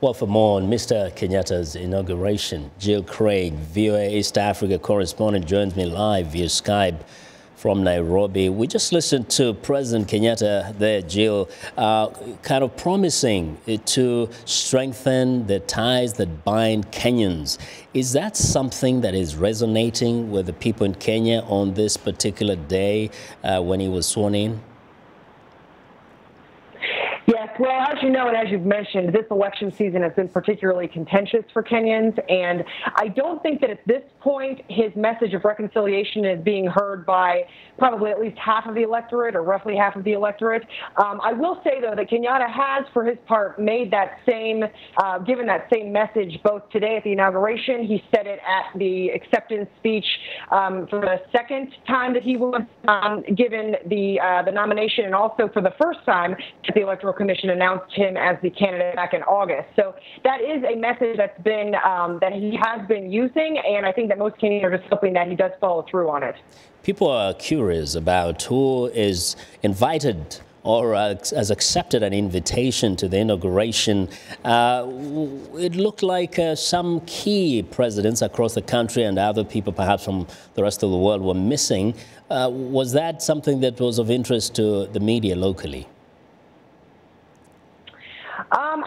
Well, for more on Mr. Kenyatta's inauguration, Jill Craig, VOA East Africa correspondent, joins me live via Skype from Nairobi. We just listened to President Kenyatta there, Jill, kind of promising to strengthen the ties that bind Kenyans. Is that something that is resonating with the people in Kenya on this particular day when he was sworn in? Yes, well, as you know and as you've mentioned, this election season has been particularly contentious for Kenyans, and I don't think that at this point his message of reconciliation is being heard by probably at least half of the electorate, or roughly half of the electorate. I will say, though, that Kenyatta has, for his part, made that same, given that same message both today at the inauguration. He said it at the acceptance speech for the second time that he was given the nomination, and also for the first time that the Electoral Commission announced him as the candidate back in August. So that is a message that's been that he has been using, and I think that most Kenyans are just hoping that he does follow through on it. People are curious about who is invited or has accepted an invitation to the inauguration. It looked like some key presidents across the country and other people perhaps from the rest of the world were missing. Was that something that was of interest to the media locally?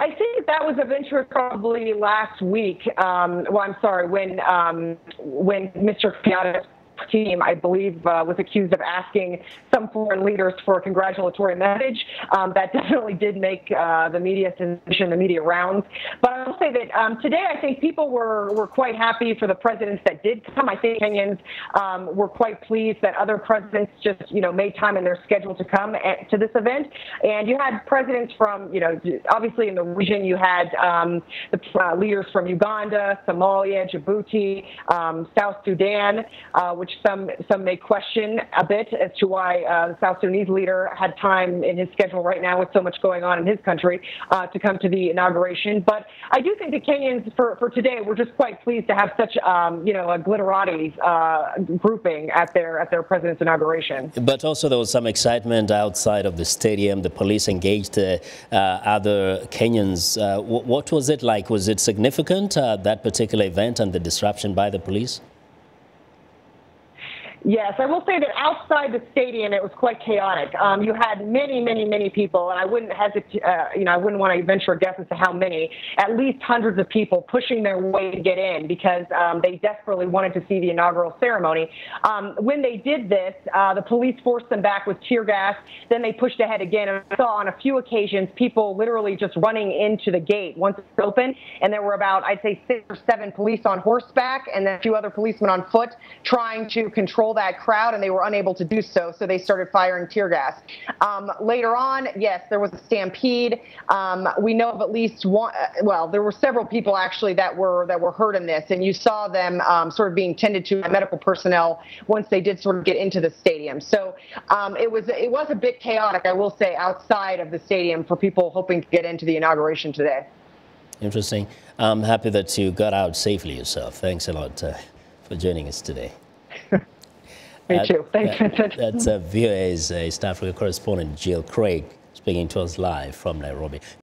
I think that was of interest probably last week. Well, I'm sorry, when Mr. Kenyatta's team, I believe, was accused of asking some foreign leaders for a congratulatory message. That definitely did make the media sensation, the media rounds. But I will say that today I think people were quite happy for the presidents that did come. I think Kenyans were quite pleased that other presidents just, made time in their schedule to come to this event. And you had presidents from, obviously in the region, you had the leaders from Uganda, Somalia, Djibouti, South Sudan, which some may question a bit as to why the South Sudanese leader had time in his schedule right now with so much going on in his country to come to the inauguration. But I do think the Kenyans for today were just quite pleased to have such a glitterati grouping at their president's inauguration. But also there was some excitement outside of the stadium. The police engaged other Kenyans. What was it like? Was it significant, that particular event and the disruption by the police? Yes, I will say that outside the stadium, it was quite chaotic. You had many people, and I wouldn't hesitate, I wouldn't want to venture a guess as to how many, at least hundreds of people pushing their way to get in because they desperately wanted to see the inaugural ceremony. When they did this, the police forced them back with tear gas. Then they pushed ahead again. And I saw on a few occasions people literally just running into the gate once it's open. And there were about, I'd say, 6 or 7 police on horseback and then a few other policemen on foot trying to control that crowd, and they were unable to do so, so they started firing tear gas. Later on, yes, there was a stampede. We know of at least one, well, there were several people actually that were hurt in this, and you saw them sort of being tended to by medical personnel once they did sort of get into the stadium. So it was a bit chaotic, I will say, outside of the stadium for people hoping to get into the inauguration today. Interesting. I'm happy that you got out safely yourself. Thanks a lot for joining us today. Me too. Thanks, Vincent. That's VOA's East Africa correspondent Jill Craig speaking to us live from Nairobi.